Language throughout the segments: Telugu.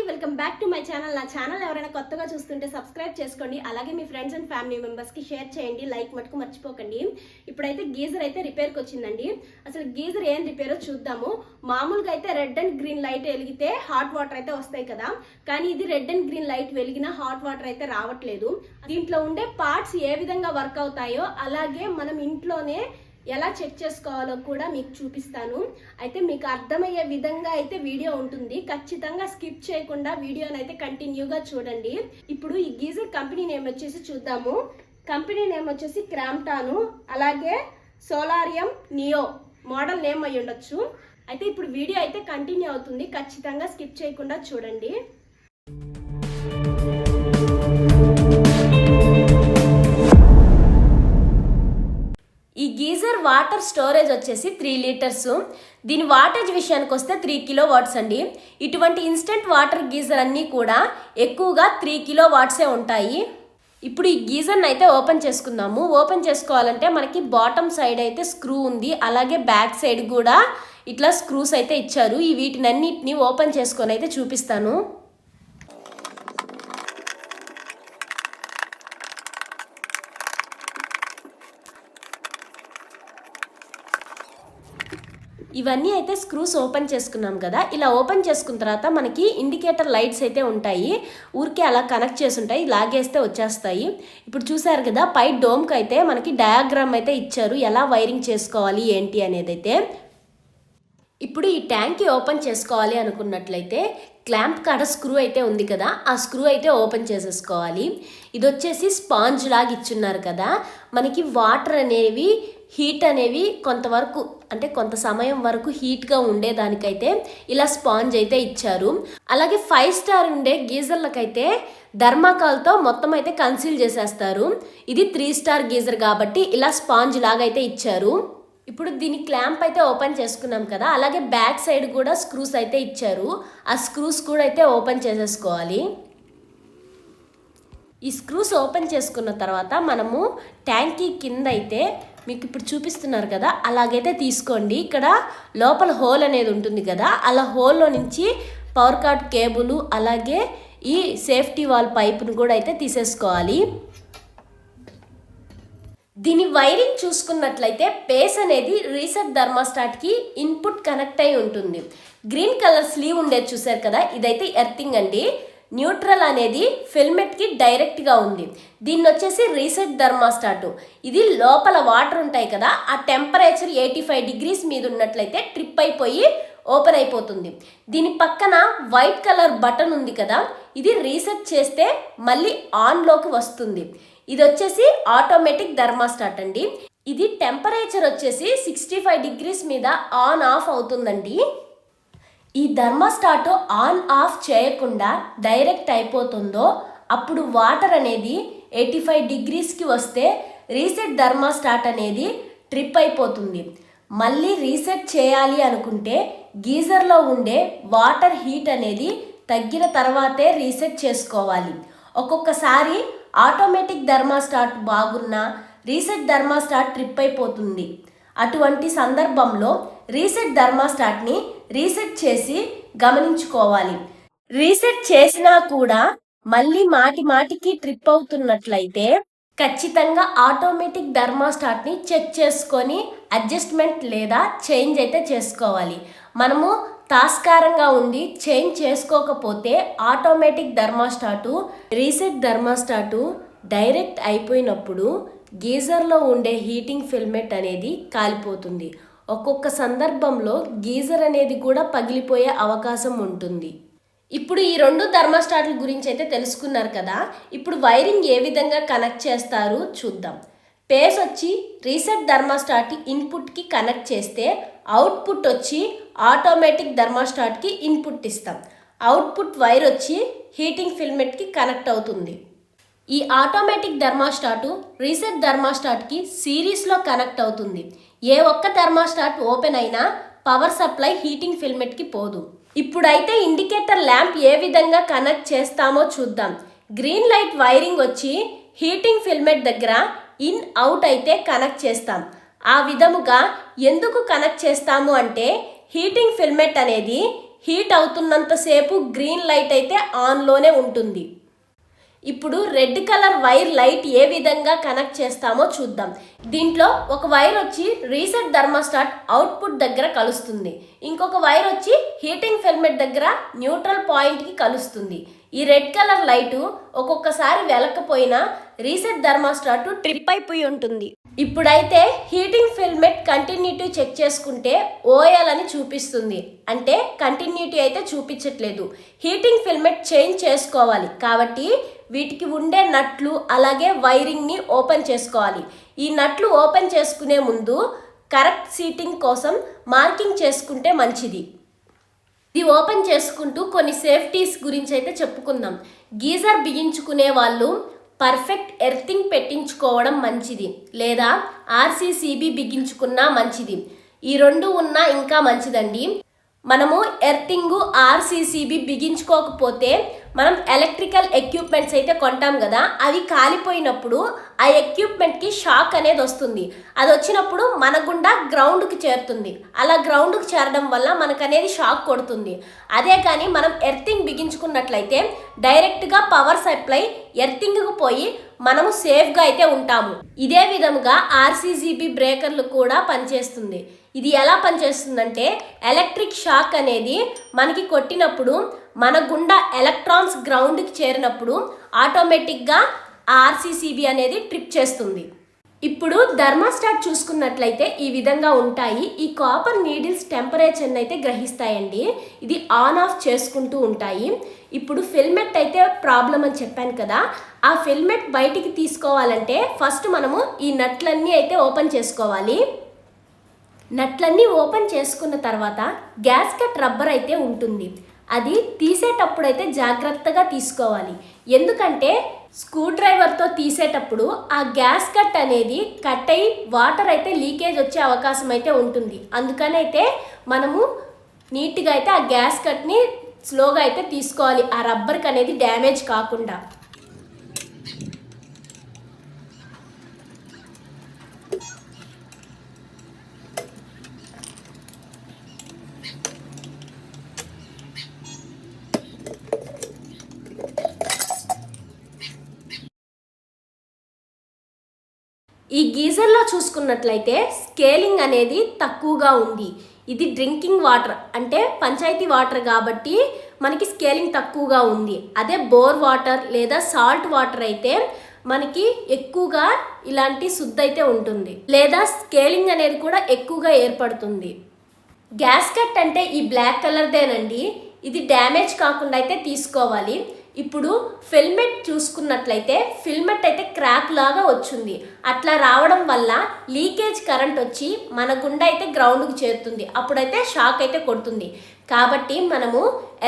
Welcome back to my channel. నా ఛానల్ ఎవరైనా కొత్తగా చూస్తుంటే సబ్స్క్రైబ్ చేసుకోండి. అలాగే మీ ఫ్రెండ్స్ అండ్ ఫ్యామిలీ మెంబర్స్కి షేర్ చేయండి. లైక్ మటుకు మర్చిపోకండి. ఇప్పుడైతే గీజర్ అయితే రిపేర్కి వచ్చిందండి. అసలు గీజర్ ఏం రిపేరో చూద్దాము. మామూలుగా అయితే రెడ్ అండ్ గ్రీన్ లైట్ వెలిగితే హాట్ వాటర్ అయితే వస్తాయి కదా, కానీ ఇది రెడ్ అండ్ గ్రీన్ లైట్ వెలిగినా హాట్ వాటర్ అయితే రావట్లేదు. దీంట్లో ఉండే పార్ట్స్ ఏ విధంగా వర్క్ అవుతాయో అలాగే మనం ఇంట్లోనే ఎలా చెక్ చేసుకోవాలో కూడా మీకు చూపిస్తాను. అయితే మీకు అర్థమయ్యే విధంగా అయితే వీడియో ఉంటుంది. ఖచ్చితంగా స్కిప్ చేయకుండా వీడియోని అయితే కంటిన్యూగా చూడండి. ఇప్పుడు ఈ గీజర్ కంపెనీ నేమ్ వచ్చేసి చూద్దాము. కంపెనీ నేమ్ వచ్చేసి క్రాంప్టాను, అలాగే సోలారియం నియో మోడల్ నేమ్ అయి ఉండొచ్చు. అయితే ఇప్పుడు వీడియో అయితే కంటిన్యూ అవుతుంది. ఖచ్చితంగా స్కిప్ చేయకుండా చూడండి. ఈ గీజర్ వాటర్ స్టోరేజ్ వచ్చేసి 3 లీటర్స్. దీని వాటేజ్ విషయానికి వస్తే 3 కిలో వాట్స్ అండి. ఇటువంటి ఇన్స్టెంట్ వాటర్ గీజర్ అన్నీ కూడా ఎక్కువగా 3 కిలో వాట్సే ఉంటాయి. ఇప్పుడు ఈ గీజర్ని అయితే ఓపెన్ చేసుకుందాము. ఓపెన్ చేసుకోవాలంటే మనకి బాటమ్ సైడ్ అయితే స్క్రూ ఉంది, అలాగే బ్యాక్ సైడ్ కూడా ఇట్లా స్క్రూస్ అయితే ఇచ్చారు. ఈ వీటినన్నిటిని ఓపెన్ చేసుకొని అయితే చూపిస్తాను. ఇవన్నీ అయితే స్క్రూస్ ఓపెన్ చేసుకున్నాం కదా. ఇలా ఓపెన్ చేసుకున్న తర్వాత మనకి ఇండికేటర్ లైట్స్ అయితే ఉంటాయి. ఊరికే అలా కనెక్ట్ చేసి ఉంటాయి, లాగేస్తే వచ్చేస్తాయి. ఇప్పుడు చూసారు కదా, పై డోమ్కి అయితే మనకి డయాగ్రామ్ అయితే ఇచ్చారు, ఎలా వైరింగ్ చేసుకోవాలి ఏంటి అనేది అయితే. ఇప్పుడు ఈ ట్యాంక్కి ఓపెన్ చేసుకోవాలి అనుకున్నట్లయితే క్లాంప్ కాడ స్క్రూ అయితే ఉంది కదా, ఆ స్క్రూ అయితే ఓపెన్ చేసేసుకోవాలి. ఇది వచ్చేసి స్పాంజ్ లాగా ఇచ్చున్నారు కదా, మనకి వాటర్ అనేవి హీట్ అనేవి కొంతవరకు అంటే కొంత సమయం వరకు హీట్గా ఉండేదానికైతే ఇలా స్పాంజ్ అయితే ఇచ్చారు. అలాగే 5 స్టార్ ఉండే గీజర్లకైతే థర్మాకాల్తో మొత్తం అయితే కన్సీల్ చేసేస్తారు. ఇది 3 స్టార్ గీజర్ కాబట్టి ఇలా స్పాంజ్ లాగా అయితే ఇచ్చారు. ఇప్పుడు దీని క్లాంప్ అయితే ఓపెన్ చేసుకున్నాం కదా, అలాగే బ్యాక్ సైడ్ కూడా స్క్రూస్ అయితే ఇచ్చారు. ఆ స్క్రూస్ కూడా అయితే ఓపెన్ చేసేసుకోవాలి. ఈ స్క్రూస్ ఓపెన్ చేసుకున్న తర్వాత మనము ట్యాంకీ కింద అయితే మీకు ఇప్పుడు చూపిస్తున్నారు కదా, అలాగైతే తీసుకోండి. ఇక్కడ లోపల హోల్ అనేది ఉంటుంది కదా, అలా హోల్లో నుంచి పవర్ కార్డ్ కేబుల్ అలాగే ఈ సేఫ్టీ వాల్ పైపును కూడా అయితే తీసేసుకోవాలి. దీని వైరింగ్ చూసుకున్నట్లయితే పేస్ అనేది రీసెట్ థర్మాస్టాట్కి ఇన్పుట్ కనెక్ట్ అయి ఉంటుంది. గ్రీన్ కలర్ స్లీవ్ ఉండేది చూసారు కదా, ఇదైతే ఎర్తింగ్ అండి. న్యూట్రల్ అనేది ఫిల్మెట్కి డైరెక్ట్గా ఉంది. దీన్ని వచ్చేసి రీసెట్ థర్మాస్టాట్. ఇది లోపల వాటర్ ఉంటాయి కదా, ఆ టెంపరేచర్ 85 డిగ్రీస్ మీద ఉన్నట్లయితే ట్రిప్ అయిపోయి ఓపెన్ అయిపోతుంది. దీని పక్కన వైట్ కలర్ బటన్ ఉంది కదా, ఇది రీసెట్ చేస్తే మళ్ళీ ఆన్లోకి వస్తుంది. ఇది వచ్చేసి ఆటోమేటిక్ థర్మాస్టాట్ అండి. ఇది టెంపరేచర్ వచ్చేసి 65 డిగ్రీస్ మీద ఆన్ ఆఫ్ అవుతుందండి. ఈ థర్మాస్టాట్ ఆన్ ఆఫ్ చేయకుండా డైరెక్ట్ అయిపోతుందో అప్పుడు వాటర్ అనేది 85 డిగ్రీస్కి వస్తే రీసెట్ థర్మాస్టాట్ అనేది ట్రిప్ అయిపోతుంది. మళ్ళీ రీసెట్ చేయాలి అనుకుంటే గీజర్లో ఉండే వాటర్ హీట్ అనేది తగ్గిన తర్వాతే రీసెట్ చేసుకోవాలి. ఒక్కొక్కసారి ఆటోమేటిక్ థర్మాస్టాట్ బాగున్నా రీసెట్ థర్మాస్టాట్ ట్రిప్ అయిపోతుంది. అటువంటి సందర్భంలో రీసెట్ థర్మాస్టాట్ని రీసెట్ చేసి గమనించుకోవాలి. రీసెట్ చేసినా కూడా మళ్ళీ మాటికి ట్రిప్ అవుతున్నట్లయితే ఖచ్చితంగా ఆటోమేటిక్ థర్మాస్టాట్ని చెక్ చేసుకొని అడ్జస్ట్మెంట్ లేదా చేంజ్ అయితే చేసుకోవాలి. మనము తాస్కారంగా ఉండి చేంజ్ చేసుకోకపోతే ఆటోమేటిక్ థర్మాస్టాటు రీసెట్ థర్మాస్టాటు డైరెక్ట్ అయిపోయినప్పుడు గీజర్లో ఉండే హీటింగ్ ఫిల్మెంట్ అనేది కాలిపోతుంది. ఒక్కొక్క సందర్భంలో గీజర్ అనేది కూడా పగిలిపోయే అవకాశం ఉంటుంది. ఇప్పుడు ఈ 2 థర్మాస్టాట్ల గురించి అయితే తెలుసుకున్నారు కదా. ఇప్పుడు వైరింగ్ ఏ విధంగా కనెక్ట్ చేస్తారు చూద్దాం. పేస్ వచ్చి రీసెట్ థర్మాస్టాట్ ఇన్పుట్కి కనెక్ట్ చేస్తే అవుట్పుట్ వచ్చి ఆటోమేటిక్ థర్మాస్టాట్కి ఇన్పుట్ ఇస్తాం. అవుట్పుట్ వైర్ వచ్చి హీటింగ్ ఫిల్మెంట్కి కనెక్ట్ అవుతుంది. ఈ ఆటోమేటిక్ థర్మాస్టాట్ రీసెట్ థర్మాస్టాట్కి సిరీస్లో కనెక్ట్ అవుతుంది. ఏ ఒక్క థర్మాస్టాట్ ఓపెన్ అయినా పవర్ సప్లై హీటింగ్ ఫిల్మెంట్కి పోదు. ఇప్పుడైతే ఇండికేటర్ ల్యాంప్ ఏ విధంగా కనెక్ట్ చేస్తామో చూద్దాం. గ్రీన్ లైట్ వైరింగ్ వచ్చి హీటింగ్ ఫిల్మెంట్ దగ్గర ఇన్ అవుట్ అయితే కనెక్ట్ చేస్తాం. ఆ విధముగా ఎందుకు కనెక్ట్ చేస్తాము అంటే హీటింగ్ ఫిల్మెంట్ అనేది హీట్ అవుతున్నంతసేపు గ్రీన్ లైట్ అయితే ఆన్లోనే ఉంటుంది. ఇప్పుడు రెడ్ కలర్ వైర్ లైట్ ఏ విధంగా కనెక్ట్ చేస్తామో చూద్దాం. దీంట్లో ఒక వైర్ వచ్చి రీసెట్ థర్మోస్టాట్ అవుట్పుట్ దగ్గర కలుస్తుంది. ఇంకొక వైర్ వచ్చి హీటింగ్ ఫిల్మెంట్ దగ్గర న్యూట్రల్ పాయింట్కి కలుస్తుంది. ఈ రెడ్ కలర్ లైటు ఒక్కొక్కసారి వెలకపోయినా రీసెట్ థర్మోస్టాట్ ట్రిప్ అయిపోయి ఉంటుంది. ఇప్పుడైతే హీటింగ్ ఫిల్మెంట్ కంటిన్యూటీ చెక్ చేసుకుంటే ఓఎల్ అని చూపిస్తుంది. అంటే కంటిన్యూటీ అయితే చూపించట్లేదు. హీటింగ్ ఫిల్మెంట్ చేంజ్ చేసుకోవాలి కాబట్టి వీటికి ఉండే నట్లు అలాగే వైరింగ్ని ఓపెన్ చేసుకోవాలి. ఈ నట్లు ఓపెన్ చేసుకునే ముందు కరెక్ట్ సీటింగ్ కోసం మార్కింగ్ చేసుకుంటే మంచిది. ఇది ఓపెన్ చేసుకుంటూ కొన్ని సేఫ్టీస్ గురించి అయితే చెప్పుకుందాం. గీజర్ బిగించుకునే వాళ్ళు పర్ఫెక్ట్ ఎర్తింగ్ పెట్టించుకోవడం మంచిది, లేదా ఆర్సీసీబీ బిగించుకున్నా మంచిది. ఈ రెండు ఉన్నా ఇంకా మంచిదండి. మనము ఎర్తింగ్ ఆర్సీసీబీ బిగించుకోకపోతే మనం ఎలక్ట్రికల్ ఎక్విప్మెంట్స్ అయితే కొంటాం కదా, అవి కాలిపోయినప్పుడు ఆ ఎక్విప్మెంట్కి షాక్ అనేది వస్తుంది. అది వచ్చినప్పుడు మన గుండా గ్రౌండ్కి చేరుతుంది. అలా గ్రౌండ్కి చేరడం వల్ల మనకు అనేది షాక్ కొడుతుంది. అదే కానీ మనం ఎర్తింగ్ బిగించుకున్నట్లయితే డైరెక్ట్గా పవర్ సప్లై ఎర్తింగ్కి పోయి మనము సేఫ్గా అయితే ఉంటాము. ఇదే విధముగా ఆర్సీసీబీ బ్రేకర్లు కూడా పనిచేస్తుంది. ఇది ఎలా పనిచేస్తుందంటే ఎలక్ట్రిక్ షాక్ అనేది మనకి కొట్టినప్పుడు మన గుండా ఎలక్ట్రాన్స్ గ్రౌండ్కి చేరినప్పుడు ఆటోమేటిక్గా ఆర్సీసీబీ అనేది ట్రిప్ చేస్తుంది. ఇప్పుడు థర్మోస్టాట్ చూసుకున్నట్లయితే ఈ విధంగా ఉంటాయి. ఈ కాపర్ నీడిల్స్ టెంపరేచర్ని అయితే గ్రహిస్తాయండి. ఇది ఆన్ ఆఫ్ చేసుకుంటూ ఉంటాయి. ఇప్పుడు ఫిల్మెంట్ అయితే ప్రాబ్లం అని చెప్పాను కదా, ఆ ఫిల్మెంట్ బయటికి తీసుకోవాలంటే ఫస్ట్ మనము ఈ నట్లన్నీ అయితే ఓపెన్ చేసుకోవాలి. నట్లన్నీ ఓపెన్ చేసుకున్న తర్వాత గ్యాస్ కట్ రబ్బర్ అయితే ఉంటుంది. అది తీసేటప్పుడు అయితే జాగ్రత్తగా తీసుకోవాలి. ఎందుకంటే స్క్రూ డ్రైవర్తో తీసేటప్పుడు ఆ గ్యాస్ కట్ అనేది కట్ అయ్యి వాటర్ అయితే లీకేజ్ వచ్చే అవకాశం అయితే ఉంటుంది. అందుకనైతే మనము నీట్గా అయితే ఆ గ్యాస్ కట్ని స్లోగా అయితే తీసుకోవాలి, ఆ రబ్బర్కి అనేది డ్యామేజ్ కాకుండా. ఈ గీజర్లో చూసుకున్నట్లయితే స్కేలింగ్ అనేది తక్కువగా ఉంది. ఇది డ్రింకింగ్ వాటర్ అంటే పంచాయతీ వాటర్ కాబట్టి మనకి స్కేలింగ్ తక్కువగా ఉంది. అదే బోర్ వాటర్ లేదా సాల్ట్ వాటర్ అయితే మనకి ఎక్కువగా ఇలాంటి శుద్ధి అయితే ఉంటుంది, లేదా స్కేలింగ్ అనేది కూడా ఎక్కువగా ఏర్పడుతుంది. గ్యాస్ కట్ అంటే ఈ బ్లాక్ కలర్దేనండి. ఇది డ్యామేజ్ కాకుండా అయితే తీసుకోవాలి. ఇప్పుడు ఫిల్మెంట్ చూసుకున్నట్లయితే ఫిల్మెంట్ అయితే క్రాక్ లాగా వచ్చింది. అట్లా రావడం వల్ల లీకేజ్ కరెంట్ వచ్చి మన గుండా అయితే గ్రౌండ్కి చేరుతుంది. అప్పుడైతే షాక్ అయితే కొడుతుంది. కాబట్టి మనము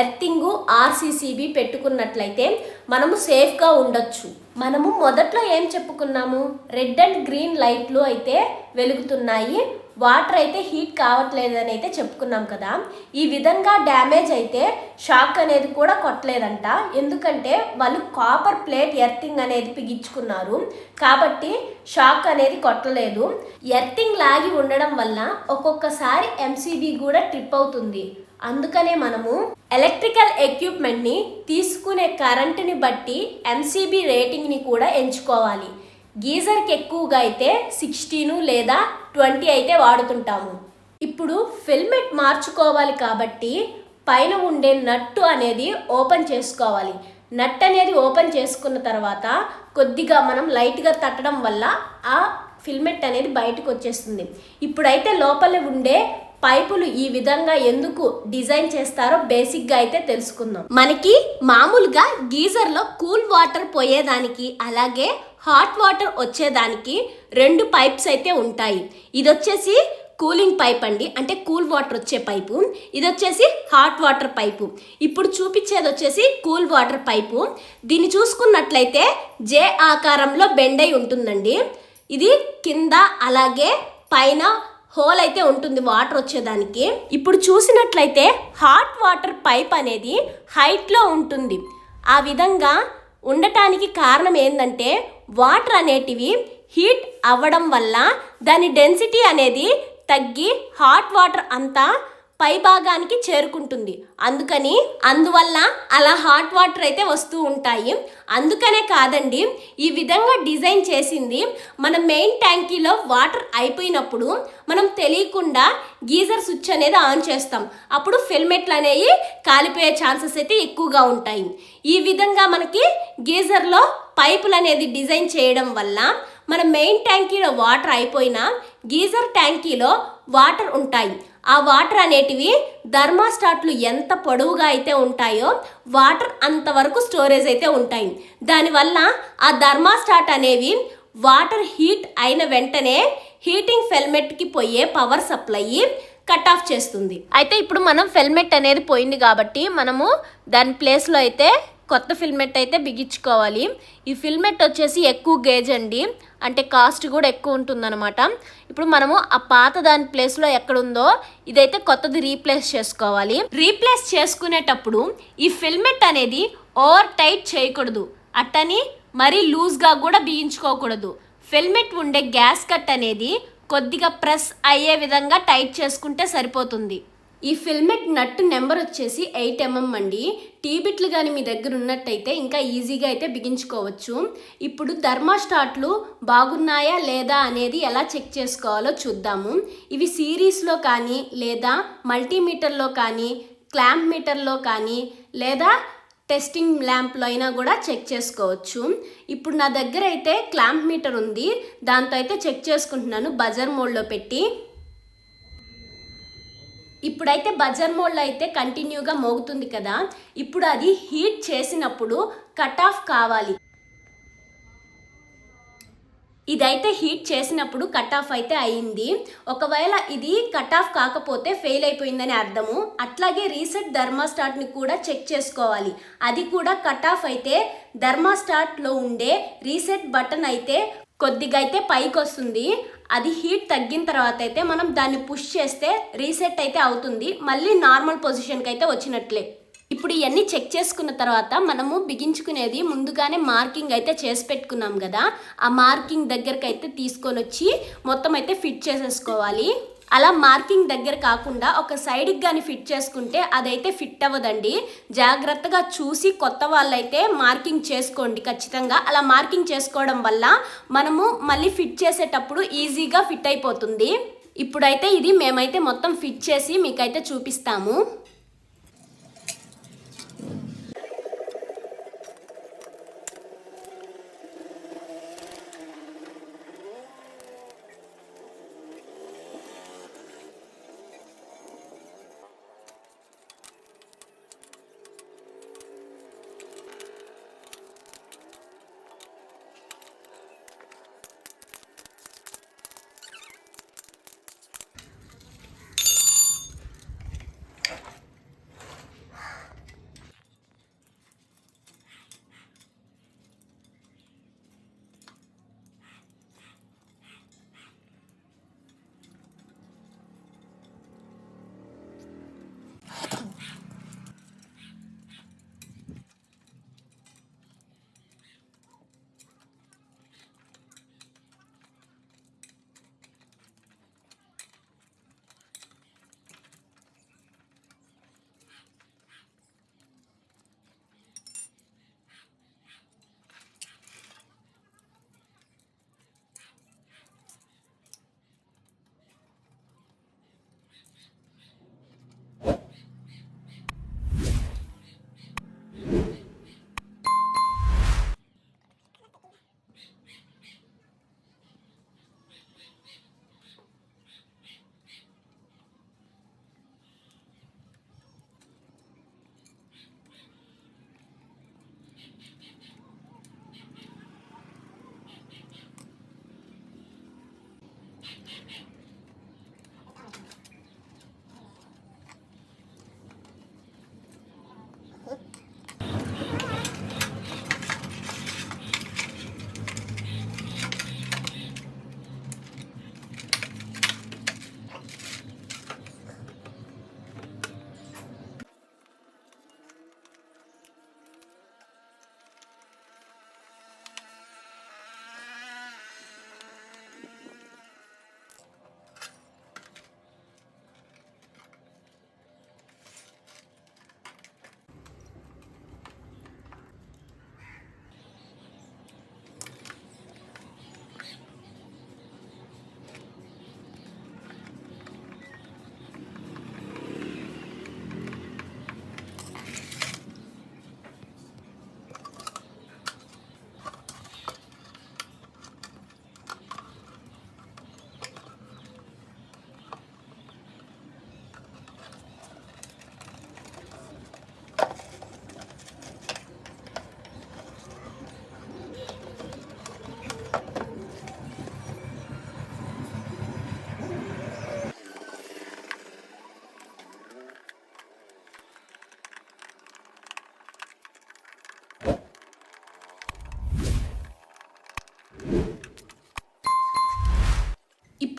ఎర్తింగు ఆర్సీసీబీ పెట్టుకున్నట్లయితే మనము సేఫ్గా ఉండొచ్చు. మనము మొదట్లో ఏం చెప్పుకున్నాము, రెడ్ అండ్ గ్రీన్ లైట్లు అయితే వెలుగుతున్నాయి, వాటర్ అయితే హీట్ కావట్లేదని అయితే చెప్పుకున్నాం కదా. ఈ విధంగా డ్యామేజ్ అయితే షాక్ అనేది కూడా కొట్టలేదంట. ఎందుకంటే వాళ్ళు కాపర్ ప్లేట్ ఎర్తింగ్ అనేది బిగించుకున్నారు కాబట్టి షాక్ అనేది కొట్టలేదు. ఎర్తింగ్ లాగి ఉండడం వల్ల ఒక్కొక్కసారి ఎంసీబీ కూడా ట్రిప్ అవుతుంది. అందుకనే మనము ఎలక్ట్రికల్ ఎక్విప్మెంట్ని తీసుకునే కరెంటుని బట్టి ఎంసీబీ రేటింగ్ని కూడా ఎంచుకోవాలి. గీజర్కి ఎక్కువగా అయితే 16 లేదా 20 అయితే వాడుతుంటాము. ఇప్పుడు ఫిల్మెంట్ మార్చుకోవాలి కాబట్టి పైన ఉండే నట్టు అనేది ఓపెన్ చేసుకోవాలి. నట్ అనేది ఓపెన్ చేసుకున్న తర్వాత కొద్దిగా మనం లైట్గా తట్టడం వల్ల ఆ ఫిల్మెంట్ అనేది బయటకు వచ్చేస్తుంది. ఇప్పుడైతే లోపల ఉండే పైపులు ఈ విధంగా ఎందుకు డిజైన్ చేస్తారో బేసిక్గా అయితే తెలుసుకుందాం. మనకి మామూలుగా గీజర్లో కూల్ వాటర్ పోయేదానికి అలాగే హాట్ వాటర్ వచ్చేదానికి 2 పైప్స్ అయితే ఉంటాయి. ఇది వచ్చేసి కూలింగ్ పైప్ అండి, అంటే కూల్ వాటర్ వచ్చే పైపు. ఇది వచ్చేసి హాట్ వాటర్ పైపు. ఇప్పుడు చూపించేది వచ్చేసి కూల్ వాటర్ పైపు. దీన్ని చూసుకున్నట్లయితే జే ఆకారంలో బెండ్ అయి ఉంటుందండి. ఇది కింద అలాగే పైన హోల్ అయితే ఉంటుంది వాటర్ వచ్చేదానికి. ఇప్పుడు చూసినట్లయితే హాట్ వాటర్ పైప్ అనేది హైట్లో ఉంటుంది. ఆ విధంగా ఉండటానికి కారణం ఏంటంటే వాటర్ అనేటివి హీట్ అవ్వడం వల్ల దాని డెన్సిటీ అనేది తగ్గి హాట్ వాటర్ అంతా పై భాగానికి చేరుకుంటుంది. అందువల్ల అలా హాట్ వాటర్ అయితే వస్తూ ఉంటాయి. అందుకనే కాదండి, ఈ విధంగా డిజైన్ చేసింది మన మెయిన్ ట్యాంకీలో వాటర్ అయిపోయినప్పుడు మనం తెలియకుండా గీజర్ స్విచ్ అనేది ఆన్ చేస్తాం. అప్పుడు ఫిల్మెంట్లు అనేవి కాలిపోయే ఛాన్సెస్ అయితే ఎక్కువగా ఉంటాయి. ఈ విధంగా మనకి గీజర్లో పైపులు అనేది డిజైన్ చేయడం వల్ల మన మెయిన్ ట్యాంకీలో వాటర్ అయిపోయినా గీజర్ ట్యాంకీలో వాటర్ ఉంటాయి. ఆ వాటర్ అనేటివి థర్మాస్టాట్లు ఎంత పొడవుగా అయితే ఉంటాయో వాటర్ అంతవరకు స్టోరేజ్ అయితే ఉంటాయి. దానివల్ల ఆ థర్మాస్టాట్ అనేవి వాటర్ హీట్ అయిన వెంటనే హీటింగ్ ఫిల్మెంట్కి పోయే పవర్ సప్లై కట్ ఆఫ్ చేస్తుంది. అయితే ఇప్పుడు మనం ఫిల్మెంట్ అనేది పోయింది కాబట్టి మనము దాని ప్లేస్లో అయితే కొత్త ఫిల్మెంట్ అయితే బిగించుకోవాలి. ఈ ఫిల్మెంట్ వచ్చేసి ఎక్కువ గేజ్ అండి, అంటే కాస్ట్ కూడా ఎక్కువ ఉంటుందన్నమాట. ఇప్పుడు మనము ఆ పాత దాని ప్లేస్లో ఎక్కడుందో ఇదైతే కొత్తది రీప్లేస్ చేసుకోవాలి. రీప్లేస్ చేసుకునేటప్పుడు ఈ ఫిల్మెంట్ అనేది ఓవర్ టైట్ చేయకూడదు, అట్టని మరీ లూజ్గా కూడా బిగించుకోకూడదు. ఫిల్మెంట్ ఉండే గ్యాస్ కట్ అనేది కొద్దిగా ప్రెస్ అయ్యే విధంగా టైట్ చేసుకుంటే సరిపోతుంది. ఈ ఫిల్మెంట్ నట్టు నెంబర్ వచ్చేసి 8 mm అండి. టీ బిట్లు కానీ మీ దగ్గర ఉన్నట్టయితే ఇంకా ఈజీగా అయితే బిగించుకోవచ్చు. ఇప్పుడు థర్మాస్టాట్లు బాగున్నాయా లేదా అనేది ఎలా చెక్ చేసుకోవాలో చూద్దాము. ఇవి సిరీస్లో కానీ లేదా మల్టీమీటర్లో కానీ క్లాంప్ మీటర్లో కానీ లేదా టెస్టింగ్ ల్యాంప్లో అయినా కూడా చెక్ చేసుకోవచ్చు. ఇప్పుడు నా దగ్గర అయితే క్లాంప్ మీటర్ ఉంది, దాంతో అయితే చెక్ చేసుకుంటున్నాను బజర్ మోడ్లో పెట్టి. ఇప్పుడైతే బజర్ మోడ్లో అయితే కంటిన్యూగా మోగుతుంది కదా, ఇప్పుడు అది హీట్ చేసినప్పుడు కట్ ఆఫ్ కావాలి. ఇదైతే హీట్ చేసినప్పుడు కట్ ఆఫ్ అయితే అయింది. ఒకవేళ ఇది కట్ ఆఫ్ కాకపోతే ఫెయిల్ అయిపోయిందని అర్థము. అట్లాగే రీసెట్ థర్మాస్టాట్ని కూడా చెక్ చేసుకోవాలి. అది కూడా కట్ ఆఫ్ అయితే థర్మాస్టాట్లో ఉండే రీసెట్ బటన్ అయితే కొద్దిగా అయితే పైకి వస్తుంది. అది హీట్ తగ్గిన తర్వాత అయితే మనం దాన్ని పుష్ చేస్తే రీసెట్ అయితే అవుతుంది, మళ్ళీ నార్మల్ పొజిషన్కి అయితే వచ్చినట్లే. ఇప్పుడు ఇవన్నీ చెక్ చేసుకున్న తర్వాత మనము బిగించుకునేది ముందుగానే మార్కింగ్ అయితే చేసి పెట్టుకున్నాం కదా, ఆ మార్కింగ్ దగ్గరకు అయితే తీసుకొని వచ్చి మొత్తం అయితే ఫిట్ చేసేసుకోవాలి. అలా మార్కింగ్ దగ్గర కాకుండా ఒక సైడ్కి కానీ ఫిట్ చేసుకుంటే అదైతే ఫిట్ అవ్వదండి. జాగ్రత్తగా చూసి కొత్త వాళ్ళైతే మార్కింగ్ చేసుకోండి ఖచ్చితంగా. అలా మార్కింగ్ చేసుకోవడం వల్ల మనము మళ్ళీ ఫిట్ చేసేటప్పుడు ఈజీగా ఫిట్ అయిపోతుంది. ఇప్పుడైతే ఇది మేమైతే మొత్తం ఫిట్ చేసి మీకైతే చూపిస్తాము.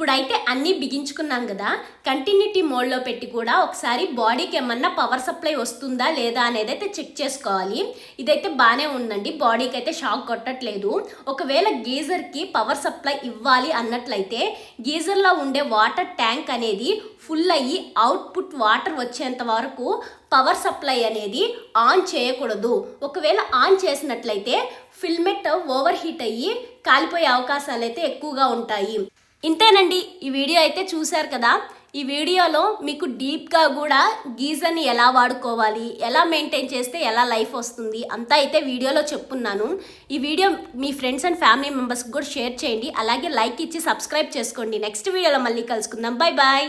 ఇప్పుడైతే అన్నీ బిగించుకున్నాం కదా, కంటిన్యూటీ మోడ్లో పెట్టి కూడా ఒకసారి బాడీకి ఏమన్నా పవర్ సప్లై వస్తుందా లేదా అనేది అయితే చెక్ చేసుకోవాలి. ఇదైతే బాగానే ఉందండి, బాడీకి అయితే షాక్ కొట్టట్లేదు. ఒకవేళ గీజర్కి పవర్ సప్లై ఇవ్వాలి అన్నట్లయితే గీజర్లో ఉండే వాటర్ ట్యాంక్ అనేది ఫుల్ అయ్యి అవుట్పుట్ వాటర్ వచ్చేంత వరకు పవర్ సప్లై అనేది ఆన్ చేయకూడదు. ఒకవేళ ఆన్ చేసినట్లయితే ఫిల్మెంట్ ఓవర్ హీట్ అయ్యి కాలిపోయే అవకాశాలు అయితే ఎక్కువగా ఉంటాయి. ఇంతేనండి, ఈ వీడియో అయితే చూశారు కదా. ఈ వీడియోలో మీకు డీప్గా కూడా గీజర్ని ఎలా వాడుకోవాలి, ఎలా మెయింటైన్ చేస్తే ఎలా లైఫ్ వస్తుంది అంతా అయితే వీడియోలో చెప్పున్నాను. ఈ video me friends and family మెంబర్స్కి కూడా షేర్ చేయండి. అలాగే లైక్ ఇచ్చి సబ్స్క్రైబ్ చేసుకోండి. నెక్స్ట్ వీడియోలో మళ్ళీ కలుసుకుందాం. Bye bye.